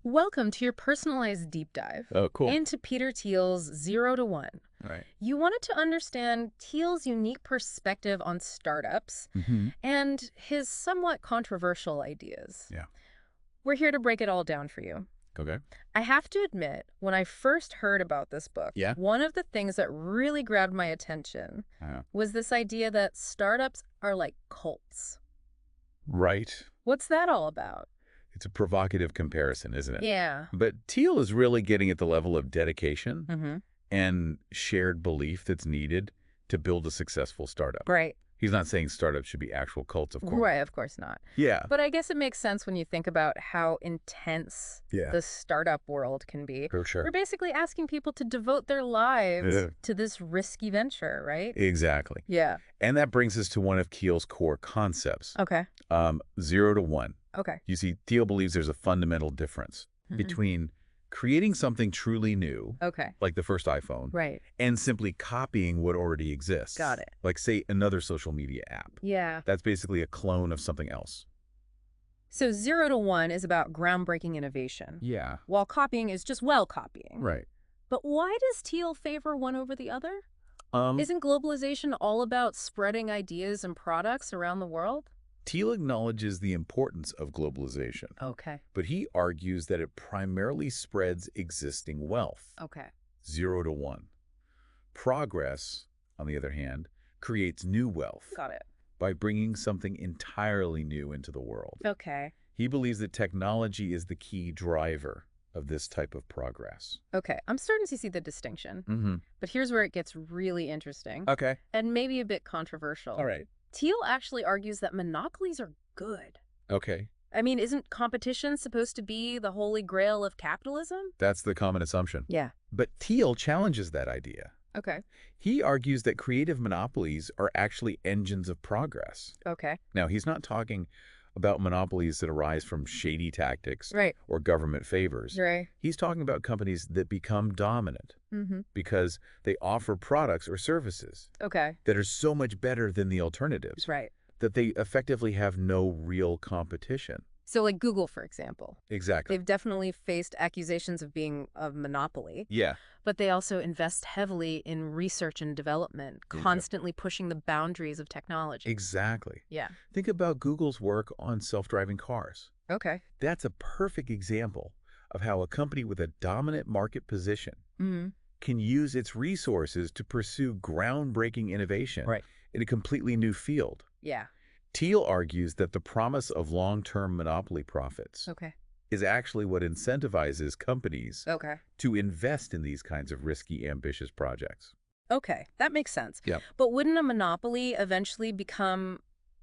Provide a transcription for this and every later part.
Welcome to your personalized deep dive Oh, cool. into Peter Thiel's 0 to 1. All right. You wanted to understand Thiel's unique perspective on startups Mm-hmm. and his somewhat controversial ideas. Yeah. We're here to break it all down for you. Okay. I have to admit, when I first heard about this book, Yeah. one of the things that really grabbed my attention Uh, was this idea that startups are like cults. right. What's that all about? It's a provocative comparison, isn't it? Yeah. But Thiel is really getting at the level of dedication Mm-hmm. and shared belief that's needed to build a successful startup. Right. He's not saying startups should be actual cults, of course. Right, of course not. Yeah. But I guess it makes sense when you think about how intense Yeah. the startup world can be. For sure. We're basically asking people to devote their lives Yeah. to this risky venture, right? Exactly. Yeah. And that brings us to one of Thiel's core concepts, Okay. 0 to 1. Okay. You see, Thiel believes there's a fundamental difference Mhm. between creating something truly new, Okay. like the first iPhone, Right. and simply copying what already exists. Got it. Like, say, another social media app. Yeah. That's basically a clone of something else. So 0 to 1 is about groundbreaking innovation, Yeah. while copying is just copying. Right. But why does Thiel favor one over the other? Um, Isn't globalization all about spreading ideas and products around the world? Thiel acknowledges the importance of globalization, Okay. but he argues that it primarily spreads existing wealth, Okay. 0 to 1. Progress, on the other hand, creates new wealth Got it. by bringing something entirely new into the world. Okay. He believes that technology is the key driver of this type of progress. Okay, I'm starting to see the distinction. Mm-hmm. But here's where it gets really interesting Okay. and maybe a bit controversial. All right. Thiel actually argues that monopolies are good. Okay. I mean, isn't competition supposed to be the holy grail of capitalism? That's the common assumption. Yeah. But Thiel challenges that idea. Okay. He argues that creative monopolies are actually engines of progress. Okay. Now, he's not talking about monopolies that arise from shady tactics Right. or government favors. Right. He's talking about companies that become dominant Mm-hmm. because they offer products or services Okay. that are so much better than the alternatives Right. that they effectively have no real competition. So like Google, for example, Exactly. they've definitely faced accusations of being a monopoly, Yeah. but they also invest heavily in research and development, Yeah. constantly pushing the boundaries of technology. Exactly. Yeah. Think about Google's work on self-driving cars. Okay. That's a perfect example of how a company with a dominant market position Mm-hmm. can use its resources to pursue groundbreaking innovation Right. in a completely new field. Yeah. Thiel argues that the promise of long-term monopoly profits Okay. is actually what incentivizes companies Okay. to invest in these kinds of risky, ambitious projects. Okay, that makes sense. Yep. But wouldn't a monopoly eventually become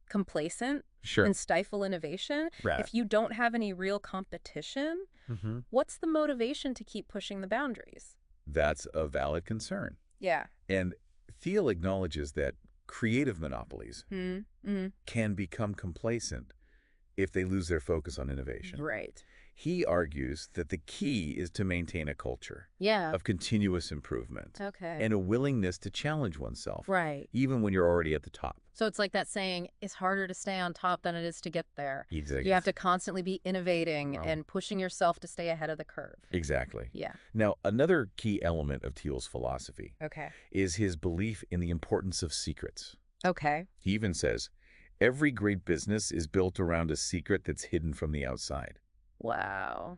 complacent Sure. and stifle innovation? Right. If you don't have any real competition, Mm-hmm. what's the motivation to keep pushing the boundaries? That's a valid concern. Yeah. And Thiel acknowledges that creative monopolies Mm-hmm. can become complacent if they lose their focus on innovation. Right. He argues that the key is to maintain a culture Yeah. of continuous improvement Okay. and a willingness to challenge oneself, Right. even when you're already at the top. So it's like that saying, it's harder to stay on top than it is to get there. Exactly. You have to constantly be innovating Wow. and pushing yourself to stay ahead of the curve. Exactly. Yeah. Now, another key element of Thiel's philosophy Okay. is his belief in the importance of secrets. Okay. He even says, every great business is built around a secret that's hidden from the outside. Wow.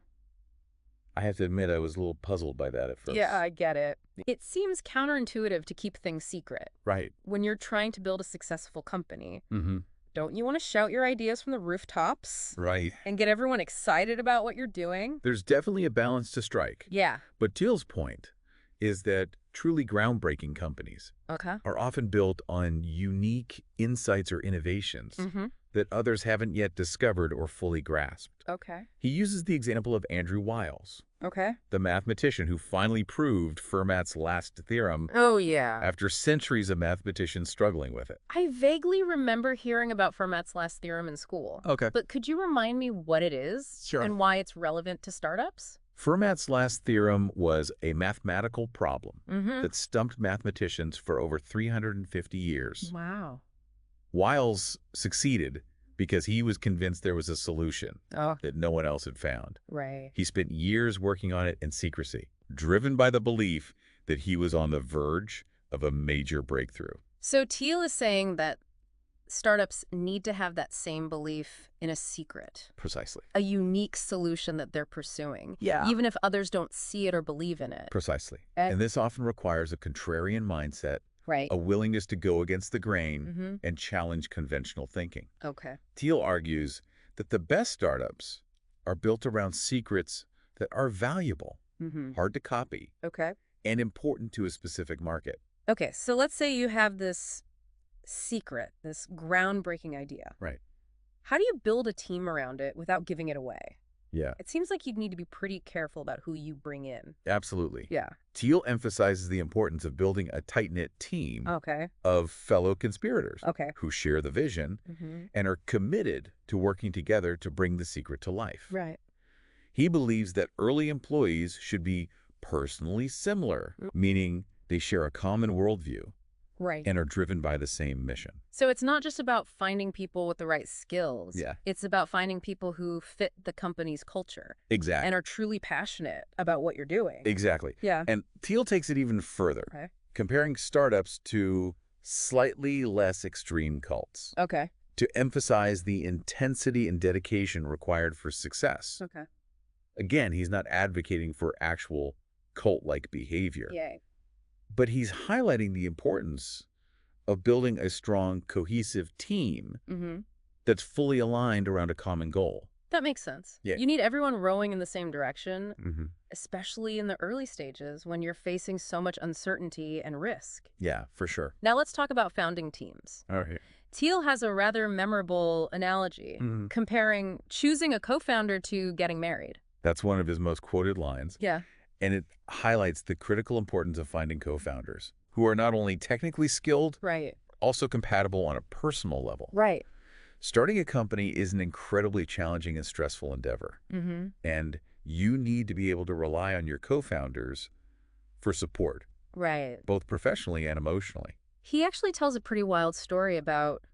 I have to admit, I was a little puzzled by that at first. Yeah, I get it. It seems counterintuitive to keep things secret. Right. When you're trying to build a successful company, Mm-hmm. don't you want to shout your ideas from the rooftops Right. and get everyone excited about what you're doing? There's definitely a balance to strike. Yeah. But Thiel's point is that truly groundbreaking companies Okay. are often built on unique insights or innovations Mm-hmm. that others haven't yet discovered or fully grasped. Okay. He uses the example of Andrew Wiles, Okay. the mathematician who finally proved Fermat's last theorem Oh, yeah. after centuries of mathematicians struggling with it. I vaguely remember hearing about Fermat's last theorem in school. Okay. But could you remind me what it is Sure. and why it's relevant to startups? Fermat's last theorem was a mathematical problem Mm-hmm. that stumped mathematicians for over 350 years. Wow. Wiles succeeded because he was convinced there was a solution Oh, that no one else had found. right. He spent years working on it in secrecy, driven by the belief that he was on the verge of a major breakthrough. So Teal is saying that startups need to have that same belief in a secret, Precisely. a unique solution that they're pursuing, Yeah. even if others don't see it or believe in it. Precisely. And- And this often requires a contrarian mindset, Right. a willingness to go against the grain Mm-hmm. and challenge conventional thinking. Okay. Thiel argues that the best startups are built around secrets that are valuable, Mm-hmm. hard to copy, Okay. and important to a specific market. Okay, so let's say you have this secret, this groundbreaking idea. Right. How do you build a team around it without giving it away? Yeah, It seems like you'd need to be pretty careful about who you bring in. absolutely. Yeah. Thiel emphasizes the importance of building a tight-knit team Okay. of fellow conspirators Okay. who share the vision Mm-hmm. and are committed to working together to bring the secret to life. Right. He believes that early employees should be personally similar, meaning they share a common worldview Right. and are driven by the same mission. So it's not just about finding people with the right skills. Yeah. It's about finding people who fit the company's culture Exactly. and are truly passionate about what you're doing. Exactly. Yeah. And Thiel takes it even further, Okay. comparing startups to slightly less extreme cults Okay. to emphasize the intensity and dedication required for success. Okay. Again, he's not advocating for actual cult-like behavior, Yay. but he's highlighting the importance of building a strong, cohesive team Mm-hmm. that's fully aligned around a common goal. That makes sense. Yeah. You need everyone rowing in the same direction, Mm-hmm. especially in the early stages when you're facing so much uncertainty and risk. Yeah, for sure. Now let's talk about founding teams. All right. Thiel has a rather memorable analogy Mhm. comparing choosing a co-founder to getting married. That's one of his most quoted lines, Yeah. and it highlights the critical importance of finding co-founders who are not only technically skilled, Right. also compatible on a personal level. Right. Starting a company is an incredibly challenging and stressful endeavor, Mm-hmm. and you need to be able to rely on your co-founders for support, Right. both professionally and emotionally. He actually tells a pretty wild story about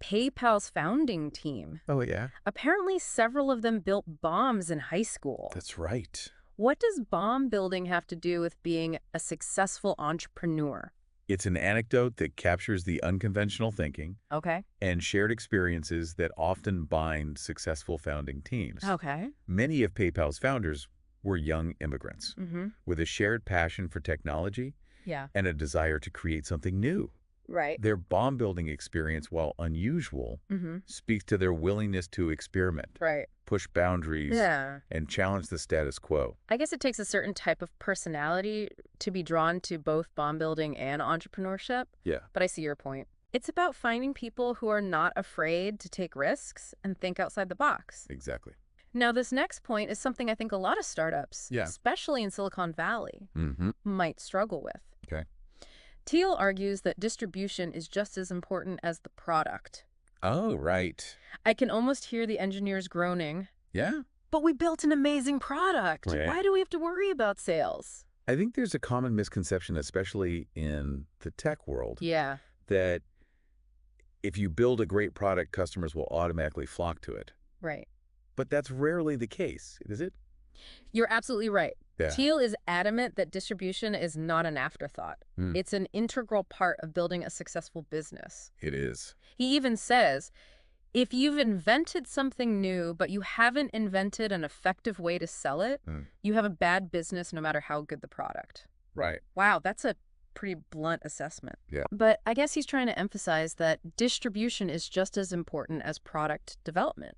PayPal's founding team. Oh, yeah? Apparently, several of them built bombs in high school. That's right. What does bomb building have to do with being a successful entrepreneur? It's an anecdote that captures the unconventional thinking Okay. and shared experiences that often bind successful founding teams. Okay. Many of PayPal's founders were young immigrants Mm-hmm. with a shared passion for technology Yeah. and a desire to create something new. Right. Their bomb-building experience, while unusual, Mm-hmm. speaks to their willingness to experiment, Right. push boundaries, Yeah. and challenge the status quo. I guess it takes a certain type of personality to be drawn to both bomb building and entrepreneurship, Yeah, but I see your point. It's about finding people who are not afraid to take risks and think outside the box. exactly. Now, this next point is something I think a lot of startups, Yeah. especially in Silicon Valley, Mm-hmm. might struggle with. Okay. Thiel argues that distribution is just as important as the product. Oh, right. I can almost hear the engineers groaning, Yeah. but we built an amazing product. Right. Why do we have to worry about sales? I think there's a common misconception, especially in the tech world, Yeah. that if you build a great product, customers will automatically flock to it. Right. But that's rarely the case, is it? You're absolutely right. Yeah. Thiel is adamant that distribution is not an afterthought. Mm. It's an integral part of building a successful business. It is. He even says, if you've invented something new, but you haven't invented an effective way to sell it, you have a bad business no matter how good the product. Right. Wow, that's a pretty blunt assessment. Yeah. But I guess he's trying to emphasize that distribution is just as important as product development,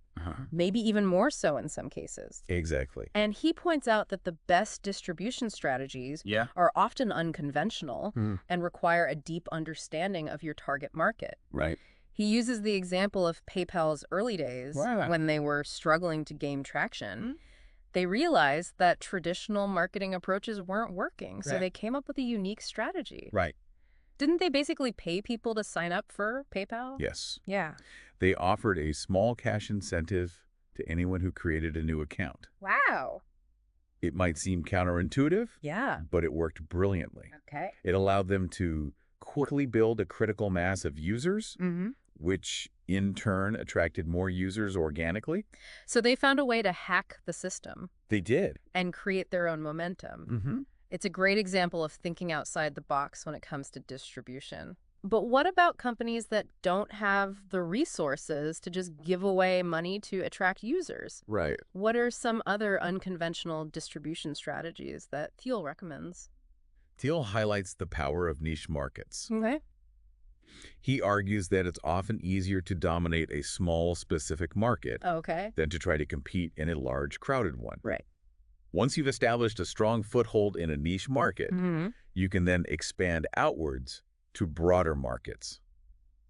maybe even more so in some cases. Exactly. And he points out that the best distribution strategies Yeah. are often unconventional and require a deep understanding of your target market. Right. He uses the example of PayPal's early days Wow. when they were struggling to gain traction. They realized that traditional marketing approaches weren't working, so Right. they came up with a unique strategy. Right. Didn't they basically pay people to sign up for PayPal? Yes. Yeah. They offered a small cash incentive to anyone who created a new account. Wow. It might seem counterintuitive, Yeah. but it worked brilliantly. Okay. It allowed them to quickly build a critical mass of users, Mm-hmm. which in turn, attracted more users organically? So they found a way to hack the system They did. and create their own momentum. Mm-hmm. It's a great example of thinking outside the box when it comes to distribution. But what about companies that don't have the resources to just give away money to attract users? Right. What are some other unconventional distribution strategies that Thiel recommends? Thiel highlights the power of niche markets. Okay. He argues that it's often easier to dominate a small, specific market Okay. than to try to compete in a large, crowded one. Right. Once you've established a strong foothold in a niche market, you can then expand outwards to broader markets.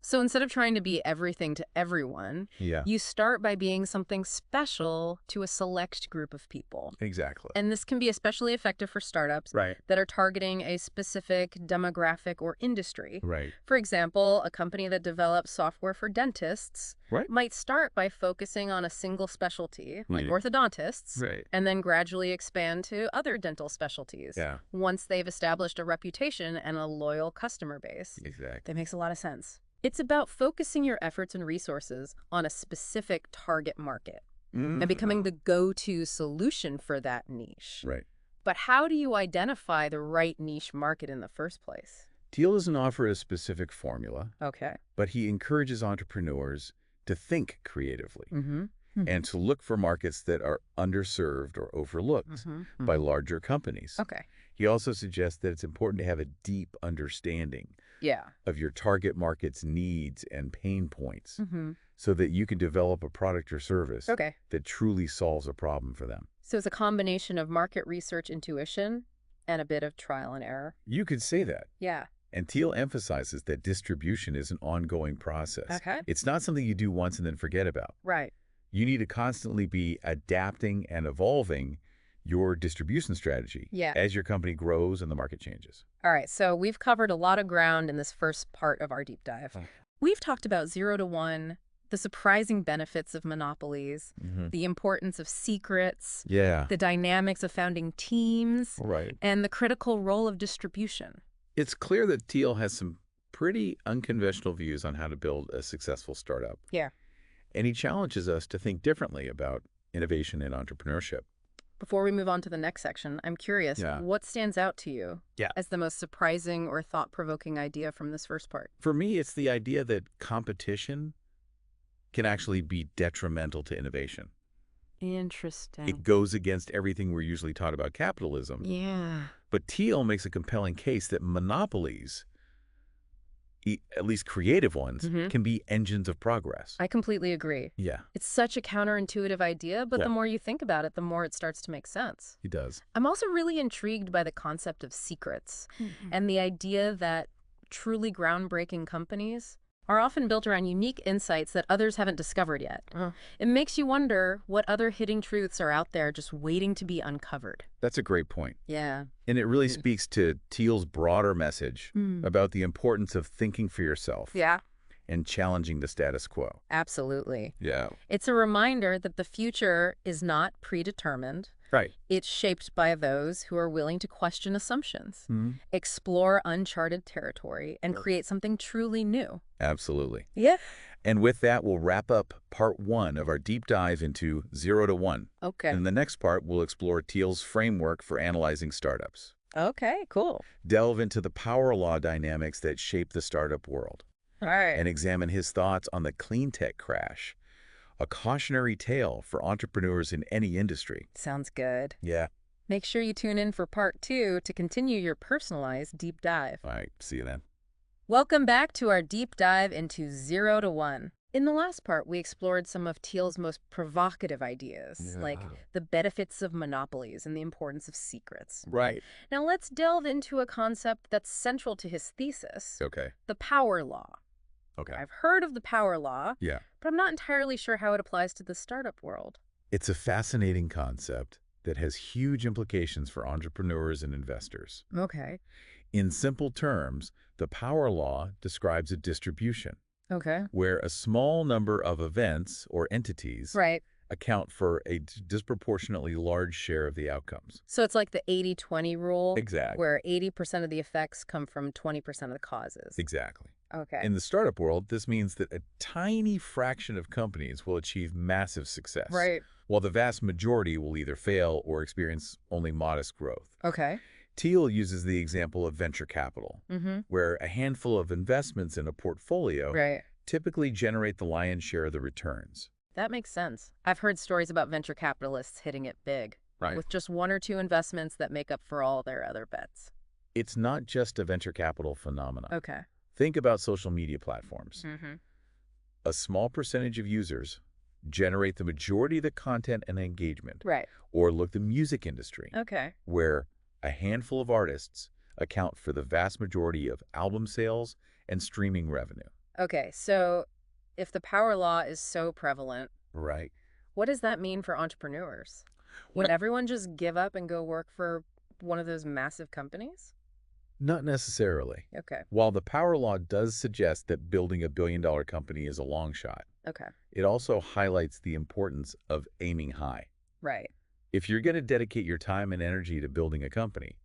So instead of trying to be everything to everyone, Yeah, you start by being something special to a select group of people. exactly. And this can be especially effective for startups Right. that are targeting a specific demographic or industry. Right. For example, a company that develops software for dentists Right. might start by focusing on a single specialty, like Mhm. orthodontists, Right. and then gradually expand to other dental specialties Yeah, once they've established a reputation and a loyal customer base. exactly. That makes a lot of sense. It's about focusing your efforts and resources on a specific target market and becoming the go-to solution for that niche. Right. But how do you identify the right niche market in the first place? Thiel doesn't offer a specific formula, Okay. but he encourages entrepreneurs to think creatively Mm-hmm. and to look for markets that are underserved or overlooked by larger companies. Okay. He also suggests that it's important to have a deep understanding Yeah. of your target market's needs and pain points Mm-hmm. so that you can develop a product or service Okay. that truly solves a problem for them. So it's a combination of market research intuition and a bit of trial and error. You could say that. Yeah. And Thiel emphasizes that distribution is an ongoing process. Okay. It's not something you do once and then forget about. Right. You need to constantly be adapting and evolving your distribution strategy as your company grows and the market changes. All right, so we've covered a lot of ground in this first part of our deep dive. We've talked about 0 to 1, the surprising benefits of monopolies, the importance of secrets, Yeah. the dynamics of founding teams, Right. and the critical role of distribution. It's clear that Thiel has some pretty unconventional views on how to build a successful startup. Yeah. And he challenges us to think differently about innovation and entrepreneurship. Before we move on to the next section, I'm curious, what stands out to you as the most surprising or thought-provoking idea from this first part? For me, it's the idea that competition can actually be detrimental to innovation. Interesting. It goes against everything we're usually taught about capitalism. Yeah. But Thiel makes a compelling case that monopolies, at least creative ones, can be engines of progress. I completely agree. Yeah, It's such a counterintuitive idea, but the more you think about it, the more it starts to make sense. he does. I'm also really intrigued by the concept of secrets and the idea that truly groundbreaking companies are often built around unique insights that others haven't discovered yet. It makes you wonder what other hidden truths are out there just waiting to be uncovered. That's a great point. Yeah. And it really speaks to Thiel's broader message about the importance of thinking for yourself Yeah. and challenging the status quo. Absolutely. Yeah. It's a reminder that the future is not predetermined. Right. It's shaped by those who are willing to question assumptions, explore uncharted territory, and create something truly new. Absolutely. Yeah. And with that, we'll wrap up part 1 of our deep dive into 0 to 1. Okay. In the next part, we'll explore Thiel's framework for analyzing startups. Okay, cool. Delve into the power law dynamics that shape the startup world. All right. And examine his thoughts on the clean tech crash, a cautionary tale for entrepreneurs in any industry. Sounds good. Yeah. Make sure you tune in for part 2 to continue your personalized deep dive. All right. See you then. Welcome back to our deep dive into 0 to 1. In the last part, we explored some of Thiel's most provocative ideas, like the benefits of monopolies and the importance of secrets. Right. Now let's delve into a concept that's central to his thesis, Okay. the power law. Okay. I've heard of the power law, Yeah. but I'm not entirely sure how it applies to the startup world. It's a fascinating concept that has huge implications for entrepreneurs and investors. Okay. In simple terms, the power law describes a distribution Okay. where a small number of events or entities Right. account for a disproportionately large share of the outcomes. So it's like the 80-20 rule, Exactly. where 80% of the effects come from 20% of the causes. Exactly. Okay. In the startup world, this means that a tiny fraction of companies will achieve massive success, Right. while the vast majority will either fail or experience only modest growth. Okay. Thiel uses the example of venture capital, where a handful of investments in a portfolio Right. typically generate the lion's share of the returns. That makes sense. I've heard stories about venture capitalists hitting it big, with just one or two investments that make up for all their other bets. It's not just a venture capital phenomenon. Okay. Think about social media platforms. Mm-hmm. A small percentage of users generate the majority of the content and engagement. Right. Or look the music industry, Okay. where a handful of artists account for the vast majority of album sales and streaming revenue. Okay, so if the power law is so prevalent, Right. what does that mean for entrepreneurs? Would everyone just give up and go work for one of those massive companies? Not necessarily. Okay. While the power law does suggest that building a billion-dollar company is a long shot, Okay. it also highlights the importance of aiming high. Right. If you're going to dedicate your time and energy to building a company,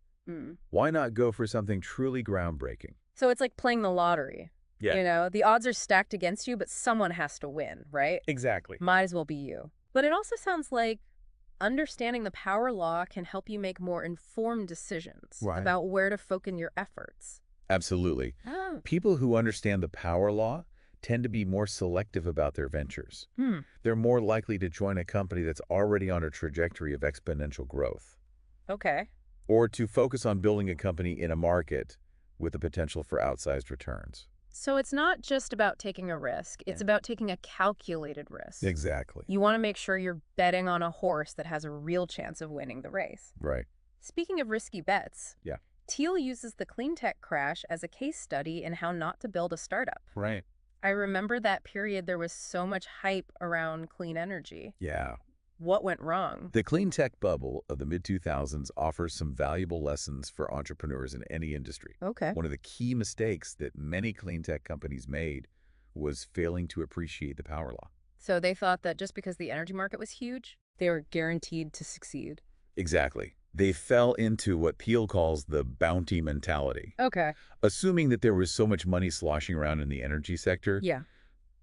why not go for something truly groundbreaking? So it's like playing the lottery. Yeah. You know, the odds are stacked against you, but someone has to win, right? Exactly. Might as well be you. But it also sounds like understanding the power law can help you make more informed decisions about where to focus your efforts. Absolutely. Oh. People who understand the power law tend to be more selective about their ventures. They're more likely to join a company that's already on a trajectory of exponential growth, Okay. or to focus on building a company in a market with the potential for outsized returns. So it's not just about taking a risk. It's about taking a calculated risk. Exactly. You want to make sure you're betting on a horse that has a real chance of winning the race. Right. Speaking of risky bets, Yeah. Thiel uses the clean tech crash as a case study in how not to build a startup. Right. I remember that period there was so much hype around clean energy. Yeah. What went wrong? The clean tech bubble of the mid-2000s offers some valuable lessons for entrepreneurs in any industry. Okay. One of the key mistakes that many clean tech companies made was failing to appreciate the power law. So they thought that just because the energy market was huge, they were guaranteed to succeed. Exactly. They fell into what Thiel calls the bounty mentality, Okay. assuming that there was so much money sloshing around in the energy sector Yeah.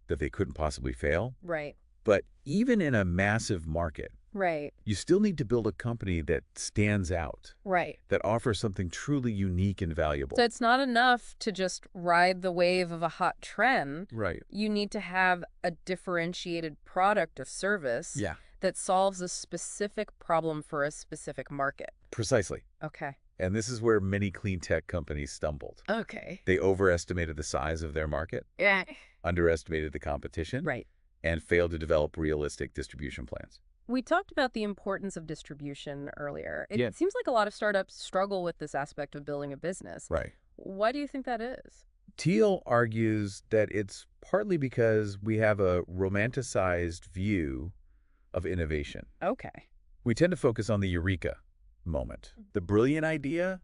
that they couldn't possibly fail. Right. But even in a massive market, Right. you still need to build a company that stands out, Right. that offers something truly unique and valuable. So it's not enough to just ride the wave of a hot trend. Right. You need to have a differentiated product or service that solves a specific problem for a specific market. Precisely. Okay. And this is where many clean tech companies stumbled. Okay. They overestimated the size of their market, Yeah. underestimated the competition, Right. and failed to develop realistic distribution plans. We talked about the importance of distribution earlier. It Yeah. seems like a lot of startups struggle with this aspect of building a business. Right. Why do you think that is? Thiel argues that it's partly because we have a romanticized view of innovation. Okay. We tend to focus on the eureka moment, the brilliant idea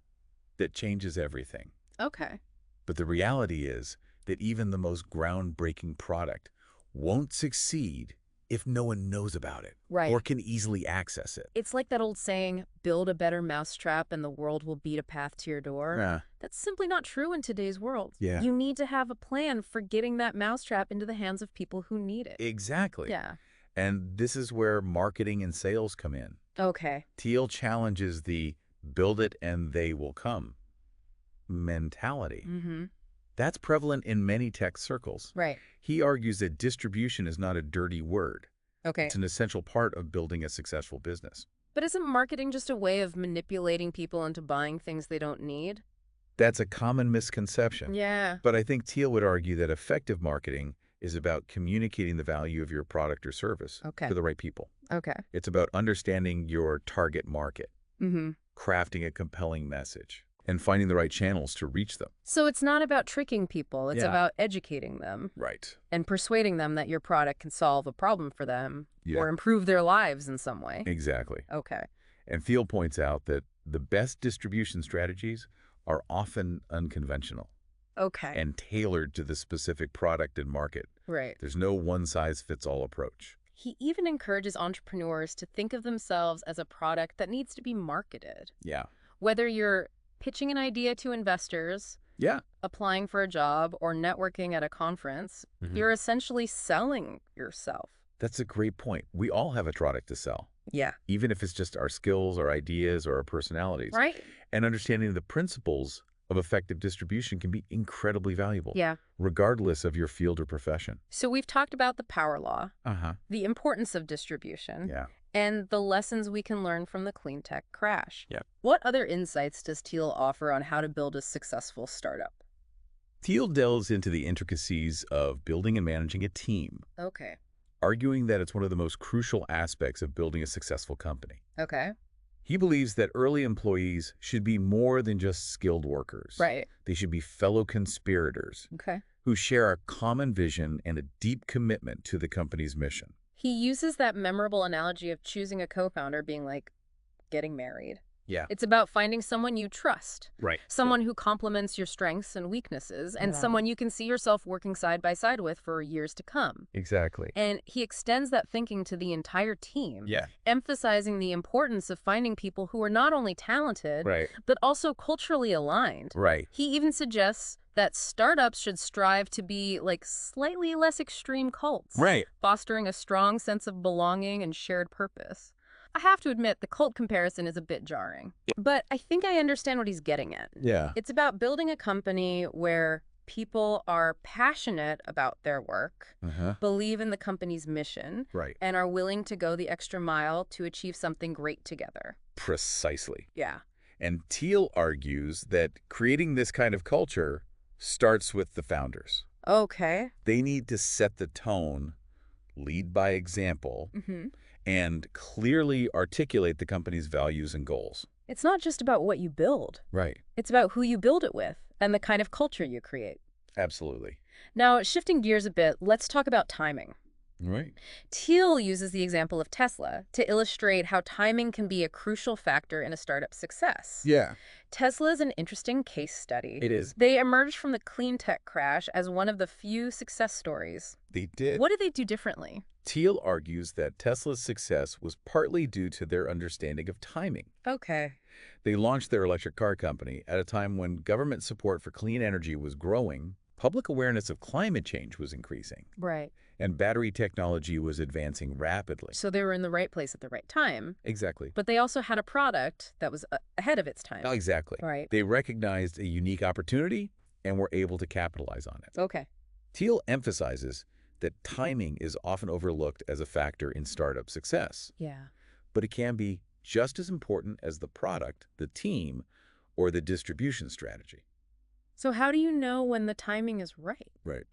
that changes everything. Okay. But the reality is that even the most groundbreaking product won't succeed if no one knows about it Right. or can easily access it. It's like that old saying, build a better mousetrap and the world will beat a path to your door. Yeah. That's simply not true in today's world. Yeah. You need to have a plan for getting that mousetrap into the hands of people who need it. Exactly. Yeah. And this is where marketing and sales come in. Okay. Thiel challenges the build it and they will come mentality. Mm-hmm. That's prevalent in many tech circles. Right. He argues that distribution is not a dirty word. Okay. It's an essential part of building a successful business. But isn't marketing just a way of manipulating people into buying things they don't need? That's a common misconception. Yeah. But I think Thiel would argue that effective marketing is about communicating the value of your product or service to the right people. Okay. It's about understanding your target market, Mm-hmm. crafting a compelling message, and finding the right channels to reach them. So it's not about tricking people. It's Yeah. about educating them Right. and persuading them that your product can solve a problem for them Yeah. or improve their lives in some way. Exactly. Okay. And Thiel points out that the best distribution strategies are often unconventional Okay. and tailored to the specific product and market. Right. There's no one-size-fits-all approach. He even encourages entrepreneurs to think of themselves as a product that needs to be marketed. Yeah. Whether you're pitching an idea to investors Yeah. Applying for a job or networking at a conference, you're essentially selling yourself. That's a great point. We all have a product to sell, Yeah. even if it's just our skills, our ideas, or our personalities. Right? And understanding the principles of effective distribution can be incredibly valuable, Yeah. regardless of your field or profession. So we've talked about the power law, Uh-huh. the importance of distribution, Yeah. and the lessons we can learn from the clean tech crash. Yeah. What other insights does Thiel offer on how to build a successful startup? Thiel delves into the intricacies of building and managing a team, Okay. arguing that it's one of the most crucial aspects of building a successful company. Okay. He believes that early employees should be more than just skilled workers. Right. They should be fellow conspirators Okay. who share a common vision and a deep commitment to the company's mission. He uses that memorable analogy of choosing a co-founder being like getting married. Yeah. It's about finding someone you trust, Right. someone who complements your strengths and weaknesses, and someone you can see yourself working side by side with for years to come. Exactly. And he extends that thinking to the entire team, Yeah. emphasizing the importance of finding people who are not only talented, Right. but also culturally aligned. Right. He even suggests that startups should strive to be like slightly less extreme cults, Right. fostering a strong sense of belonging and shared purpose. I have to admit, the cult comparison is a bit jarring, but I think I understand what he's getting at. Yeah. It's about building a company where people are passionate about their work, Uh-huh. believe in the company's mission, Right. and are willing to go the extra mile to achieve something great together. Precisely. Yeah. And Thiel argues that creating this kind of culture starts with the founders. Okay. They need to set the tone, lead by example, and clearly articulate the company's values and goals. It's not just about what you build. Right. It's about who you build it with and the kind of culture you create. Absolutely. Now, shifting gears a bit, let's talk about timing. Right. Thiel uses the example of Tesla to illustrate how timing can be a crucial factor in a startup's success. Yeah. Tesla is an interesting case study. It is. They emerged from the clean tech crash as one of the few success stories. They did. What did they do differently? Thiel argues that Tesla's success was partly due to their understanding of timing. Okay. They launched their electric car company at a time when government support for clean energy was growing, public awareness of climate change was increasing, Right. and battery technology was advancing rapidly. So they were in the right place at the right time, Exactly. but they also had a product that was ahead of its time. Exactly. Right. They recognized a unique opportunity and were able to capitalize on it. Okay. Thiel emphasizes that timing is often overlooked as a factor in startup success, Yeah. but it can be just as important as the product, the team, or the distribution strategy. So how do you know when the timing is right? Right.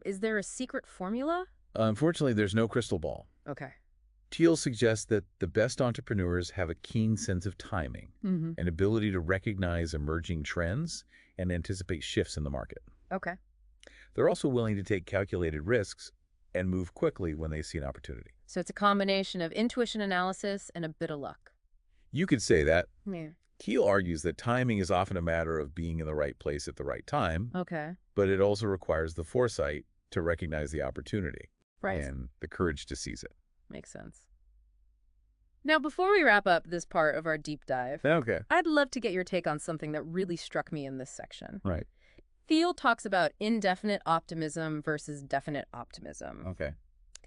Is there a secret formula? Unfortunately, there's no crystal ball. Okay. Thiel suggests that the best entrepreneurs have a keen sense of timing, an ability to recognize emerging trends and anticipate shifts in the market. Okay. They're also willing to take calculated risks and move quickly when they see an opportunity. So it's a combination of intuition analysis and a bit of luck. You could say that. Yeah. Thiel argues that timing is often a matter of being in the right place at the right time, Okay. but it also requires the foresight to recognize the opportunity Right. and the courage to seize it. Makes sense. Now, before we wrap up this part of our deep dive, Okay. I'd love to get your take on something that really struck me in this section. Right. Thiel talks about indefinite optimism versus definite optimism. Okay.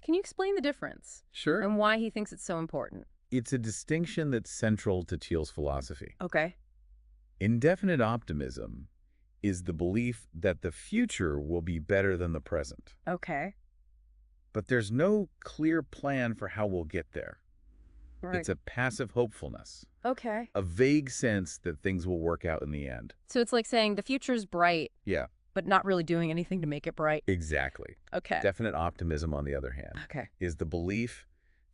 Can you explain the difference Sure. and why he thinks it's so important? It's a distinction that's central to Thiel's philosophy. Okay. Indefinite optimism is the belief that the future will be better than the present. Okay. But there's no clear plan for how we'll get there. Right. It's a passive hopefulness, Okay. a vague sense that things will work out in the end. So it's like saying the future's bright, Yeah, but not really doing anything to make it bright. exactly. Okay. Definite optimism, on the other hand, Okay. is the belief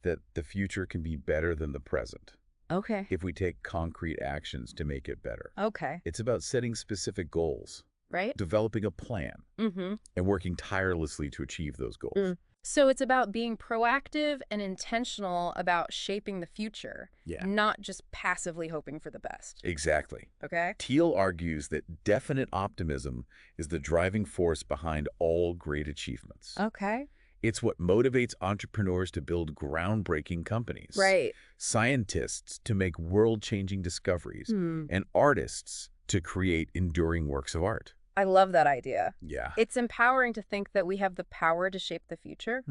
that the future can be better than the present Okay. if we take concrete actions to make it better. Okay. It's about setting specific goals, Right? developing a plan, Mm-hmm. and working tirelessly to achieve those goals. So it's about being proactive and intentional about shaping the future, Yeah. not just passively hoping for the best. Exactly. Okay? Thiel argues that definite optimism is the driving force behind all great achievements. Okay. It's what motivates entrepreneurs to build groundbreaking companies, Right. scientists to make world-changing discoveries, and artists to create enduring works of art. I love that idea. Yeah. It's empowering to think that we have the power to shape the future,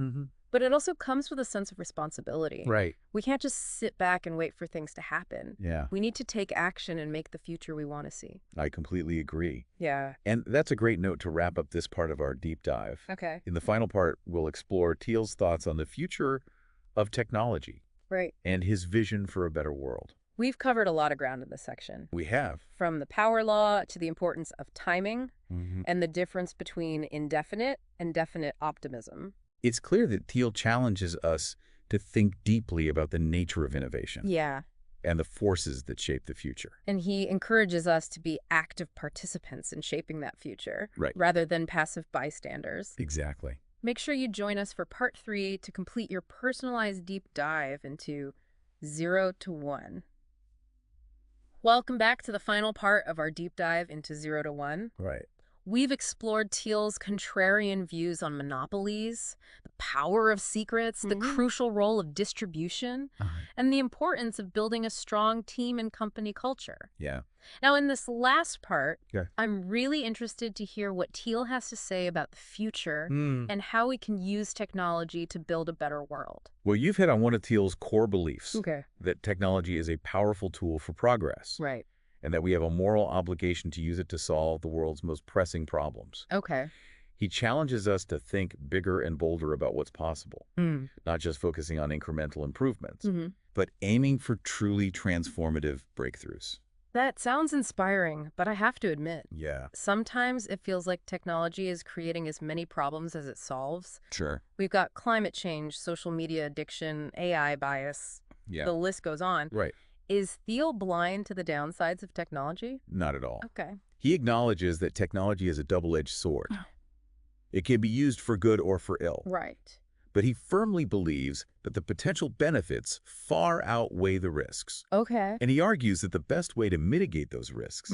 but it also comes with a sense of responsibility. Right. We can't just sit back and wait for things to happen. Yeah. We need to take action and make the future we want to see. I completely agree. Yeah. And that's a great note to wrap up this part of our deep dive. Okay. In the final part, we'll explore Thiel's thoughts on the future of technology Right. and his vision for a better world. We've covered a lot of ground in this section. We have. From the power law to the importance of timing and the difference between indefinite and definite optimism. It's clear that Thiel challenges us to think deeply about the nature of innovation. Yeah. And the forces that shape the future. And he encourages us to be active participants in shaping that future, Right. rather than passive bystanders. Exactly. Make sure you join us for part 3 to complete your personalized deep dive into 0 to 1. Welcome back to the final part of our deep dive into 0 to 1. Right. We've explored Thiel's contrarian views on monopolies, the power of secrets, the crucial role of distribution, and the importance of building a strong team and company culture. Yeah. Now, in this last part, Okay. I'm really interested to hear what Thiel has to say about the future and how we can use technology to build a better world. Well, you've hit on one of Thiel's core beliefs, Okay. that technology is a powerful tool for progress, Right. and that we have a moral obligation to use it to solve the world's most pressing problems. Okay. He challenges us to think bigger and bolder about what's possible, not just focusing on incremental improvements, but aiming for truly transformative breakthroughs. That sounds inspiring, but I have to admit, Yeah. sometimes it feels like technology is creating as many problems as it solves. Sure. We've got climate change, social media addiction, AI bias. Yeah. The list goes on. Right. Is Thiel blind to the downsides of technology? Not at all. Okay. He acknowledges that technology is a double-edged sword. It can be used for good or for ill. Right. But he firmly believes that the potential benefits far outweigh the risks. Okay. And he argues that the best way to mitigate those risks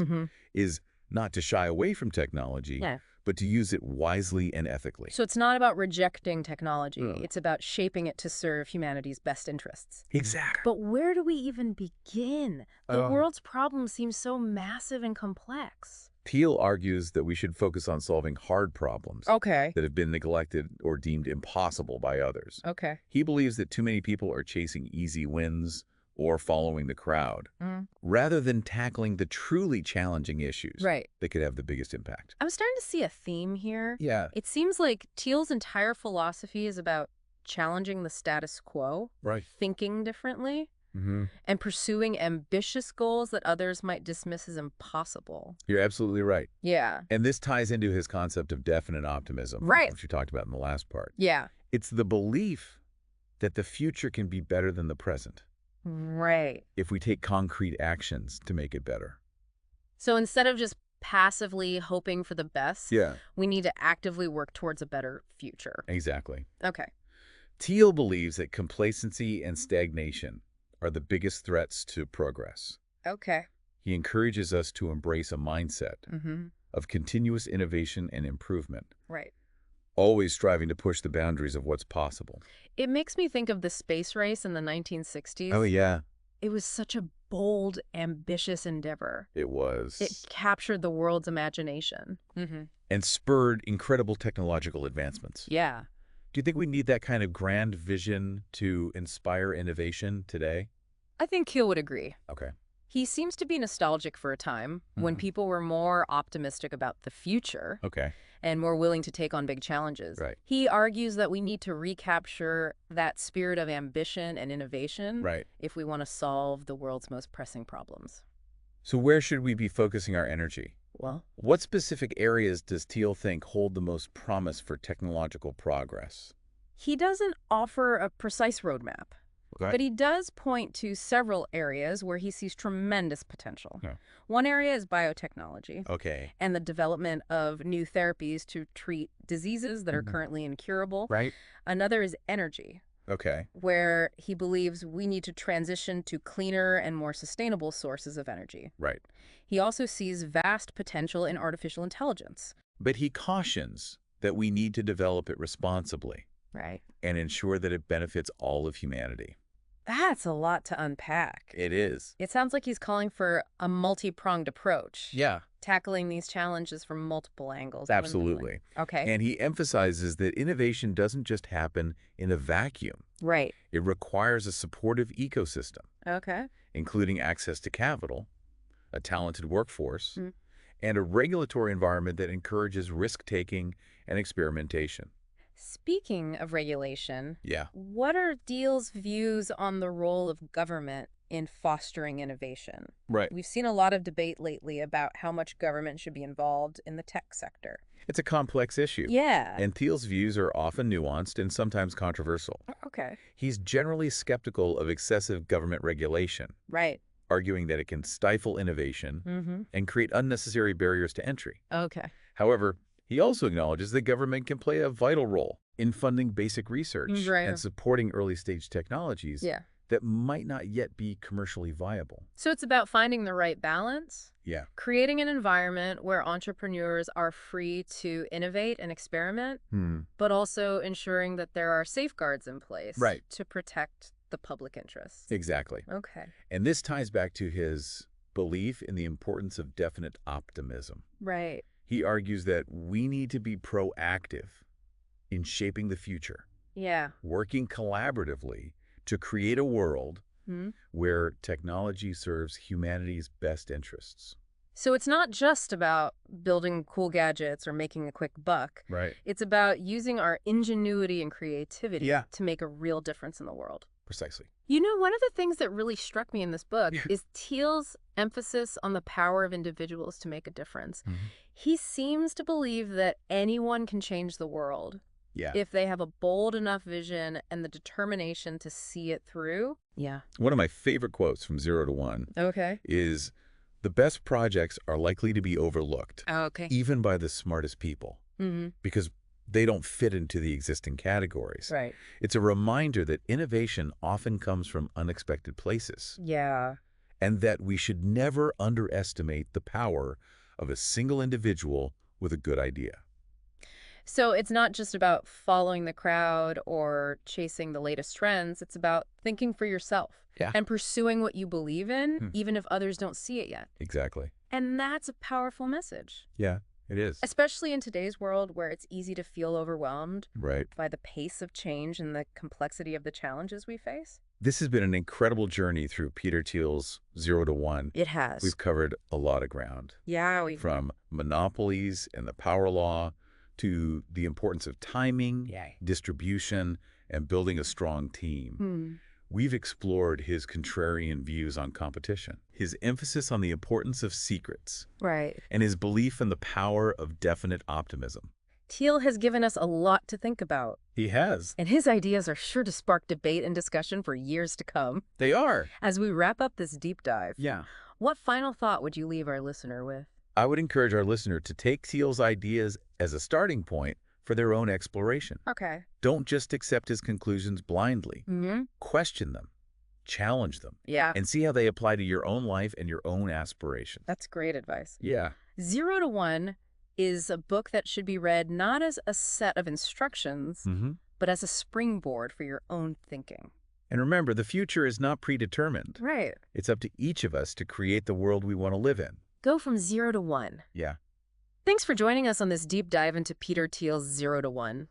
is not to shy away from technology, but to use it wisely and ethically. So it's not about rejecting technology. It's about shaping it to serve humanity's best interests. Exactly. But where do we even begin? The world's problems seem so massive and complex. Thiel argues that we should focus on solving hard problems Okay. that have been neglected or deemed impossible by others. Okay. He believes that too many people are chasing easy wins or following the crowd, rather than tackling the truly challenging issues Right. that could have the biggest impact. I'm starting to see a theme here. Yeah. It seems like Thiel's entire philosophy is about challenging the status quo, Right. thinking differently, and pursuing ambitious goals that others might dismiss as impossible. You're absolutely right. Yeah. And this ties into his concept of definite optimism, Right. which you talked about in the last part. Yeah. It's the belief that the future can be better than the present Right. if we take concrete actions to make it better. So instead of just passively hoping for the best, Yeah. we need to actively work towards a better future. Exactly. Okay. Thiel believes that complacency and stagnation are the biggest threats to progress. Okay. He encourages us to embrace a mindset of continuous innovation and improvement, Right. always striving to push the boundaries of what's possible. It makes me think of the space race in the 1960s. Oh, yeah. It was such a bold, ambitious endeavor. It was. It captured the world's imagination. And spurred incredible technological advancements. Yeah. Do you think we need that kind of grand vision to inspire innovation today? I think Thiel would agree. Okay. He seems to be nostalgic for a time when people were more optimistic about the future Okay. and more willing to take on big challenges. Right. He argues that we need to recapture that spirit of ambition and innovation Right. if we want to solve the world's most pressing problems. So where should we be focusing our energy? Well, What specific areas does Thiel think hold the most promise for technological progress? he doesn't offer a precise roadmap, Okay. but he does point to several areas where he sees tremendous potential. Yeah. One area is biotechnology Okay. and the development of new therapies to treat diseases that are currently incurable. Right. Another is energy, Okay. where he believes we need to transition to cleaner and more sustainable sources of energy. Right. He also sees vast potential in artificial intelligence. But he cautions that we need to develop it responsibly Right. and ensure that it benefits all of humanity. That's a lot to unpack. It is. It sounds like he's calling for a multi-pronged approach. Yeah. tackling these challenges from multiple angles. Absolutely. Okay. And he emphasizes that innovation doesn't just happen in a vacuum. Right. It requires a supportive ecosystem, Okay. including access to capital, a talented workforce, Mm. and a regulatory environment that encourages risk-taking and experimentation. Speaking of regulation, Yeah. what are Deal's views on the role of government in fostering innovation? Right. We've seen a lot of debate lately about how much government should be involved in the tech sector. It's a complex issue. Yeah. And Thiel's views are often nuanced and sometimes controversial. Okay. He's generally skeptical of excessive government regulation, Right. arguing that it can stifle innovation Mm-hmm. and create unnecessary barriers to entry. Okay. However, he also acknowledges that government can play a vital role in funding basic research Right. and supporting early-stage technologies Yeah. that might not yet be commercially viable. So it's about finding the right balance, Yeah. creating an environment where entrepreneurs are free to innovate and experiment, but also ensuring that there are safeguards in place Right. to protect the public interest. Exactly. Okay. And this ties back to his belief in the importance of definite optimism. Right. He argues that we need to be proactive in shaping the future, Yeah. working collaboratively to create a world Hmm. where technology serves humanity's best interests. So it's not just about building cool gadgets or making a quick buck. Right. It's about using our ingenuity and creativity Yeah. to make a real difference in the world. Precisely. You know, one of the things that really struck me in this book is Thiel's emphasis on the power of individuals to make a difference. He seems to believe that anyone can change the world Yeah. if they have a bold enough vision and the determination to see it through. Yeah. One of my favorite quotes from 0 to 1 Okay. is, "The best projects are likely to be overlooked, Okay. even by the smartest people, because they don't fit into the existing categories." Right. It's a reminder that innovation often comes from unexpected places, Yeah. and that we should never underestimate the power of a single individual with a good idea. So it's not just about following the crowd or chasing the latest trends. It's about thinking for yourself Yeah. and pursuing what you believe in, even if others don't see it yet. Exactly. And that's a powerful message, Yeah, it is. especially in today's world where it's easy to feel overwhelmed Right. by the pace of change and the complexity of the challenges we face. This has been an incredible journey through Peter Thiel's 0 to 1. It has. We've covered a lot of ground, Yeah, from monopolies and the power law to the importance of timing, distribution, and building a strong team. We've explored his contrarian views on competition, his emphasis on the importance of secrets, Right. and his belief in the power of definite optimism. Thiel has given us a lot to think about, He has. and his ideas are sure to spark debate and discussion for years to come. They are. As we wrap up this deep dive, Yeah. what final thought would you leave our listener with? I would encourage our listener to take Thiel's ideas as a starting point for their own exploration. Okay. Don't just accept his conclusions blindly. Question them, challenge them, Yeah, and see how they apply to your own life and your own aspirations. that's great advice. Yeah. 0 to 1 is a book that should be read not as a set of instructions, but as a springboard for your own thinking. And remember, the future is not predetermined. Right. It's up to each of us to create the world we want to live in. Go from 0 to 1. Yeah. Thanks for joining us on this deep dive into Peter Thiel's 0 to 1.